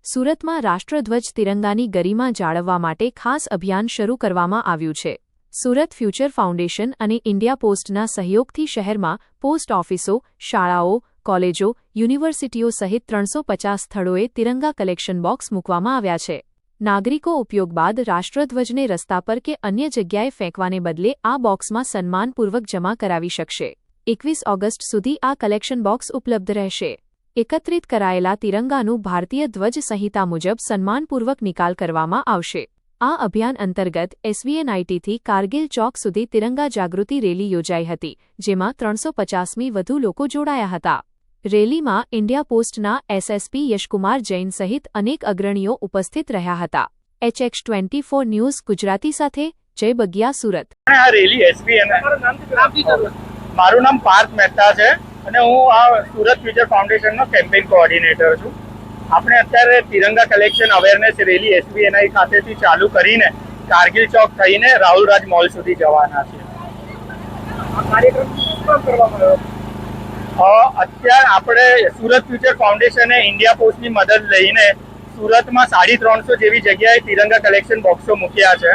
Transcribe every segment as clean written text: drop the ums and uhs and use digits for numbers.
સુરતમાં રાષ્ટ્રધ્વજ તિરંગાની ગરિમા જાળવવા માટે ખાસ અભિયાન શરૂ કરવામાં આવ્યું છે। સુરત ફ્યુચર ફાઉન્ડેશન અને ઇન્ડિયા પોસ્ટના સહયોગથી શહેરમાં પોસ્ટ ઓફિસો, શાળાઓ, કોલેજો, યુનિવર્સિટીઓ સહિત 350 સ્થળોએ તિરંગા કલેક્શન બોક્સ મૂકવામાં આવ્યા છે। નાગરિકો ઉપયોગ બાદ રાષ્ટ્રધ્વજને રસ્તા પર કે અન્ય જગ્યાએ ફેંકવાને બદલે આ બોક્સમાં સન્માનપૂર્વક જમા કરાવી શકશે। 21 ઓગસ્ટ સુધી આ કલેક્શન બોક્સ ઉપલબ્ધ રહેશે। એકત્રિત કરાયેલા તિરંગાનું ભારતીય ધ્વજ સંહિતા મુજબ સન્માનપૂર્વક નિકાલ કરવામાં આવશે। આ અભિયાન અંતર્ગત SVNITથી કારગિલ ચોક સુધી તિરંગા જાગૃતિ રેલી યોજાઈ હતી, જેમાં 350મી વધુ લોકો જોડાયા હતા। રેલીમાં ઇન્ડિયા પોસ્ટના SSP યશકુમાર જૈન સહિત અનેક અગ્રણીઓ ઉપસ્થિત રહ્યા હતા। HX24 ન્યૂઝ ગુજરાતી સાથે જય બગિયા, સુરત। આ રેલી મારું નામ પાર્થ મહેતા છે અને હું આ સુરત ફ્યુચર ફાઉન્ડેશનનો કેમ્પેઇન કોઓર્ડિનેટર છું। આપણે અત્યારે તિરંગા કલેક્શન અવેરનેસ રેલી SVNI ખાતેથી ચાલુ કરીને કારગિલ ચોક થઈને રાહુલ રાજ મોલ સુધી જવાના છે। આ કાર્યક્રમ શું કરવામાં આવ્યો? અત્યારે આપણે સુરત ફ્યુચર ફાઉન્ડેશને ઇન્ડિયા પોસ્ટની મદદ લઈને સુરતમાં 350 જેવી જગ્યાએ તિરંગા કલેક્શન બોક્સો મૂક્યા છે,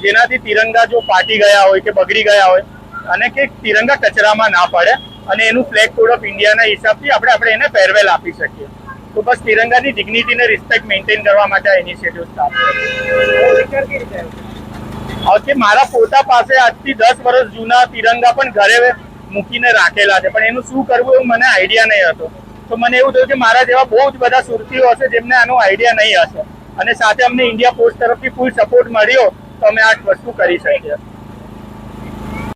જેનાથી તિરંગા જો ફાટી ગયા હોય કે બગડી ગયા હોય અને કે તિરંગા કચરામાં ના પડે અને એનું ફ્લેગ કોડ ઓફ ઇન્ડિયાના હિસાબથી આપણે એને ફેરવેલ આપી શકીએ। તો બસ તિરંગાની ડિગ્નિટીને રિસ્પેક્ટ મેન્ટેન કરવા માટે આ ઇનિશિયેટિવ સ્ટાર્ટ કર્યો છે। મારા પોતા પાસે આજથી 10 વર્ષ જૂના તિરંગા પણ ઘરે મૂકીને રાખેલા છે, પણ એનું શું કરવું એવું મને આઈડિયા નહીં હતો। તો મને એવું થયું કે મારા જેવા બહુ જ બધા સુરતીઓ હશે જેમને આનો આઈડિયા નહીં હશે, અને સાથે અમને ઇન્ડિયા પોસ્ટ તરફથી ફૂલ સપોર્ટ મળ્યો તો અમે આ વસ્તુ કરી શકીએ।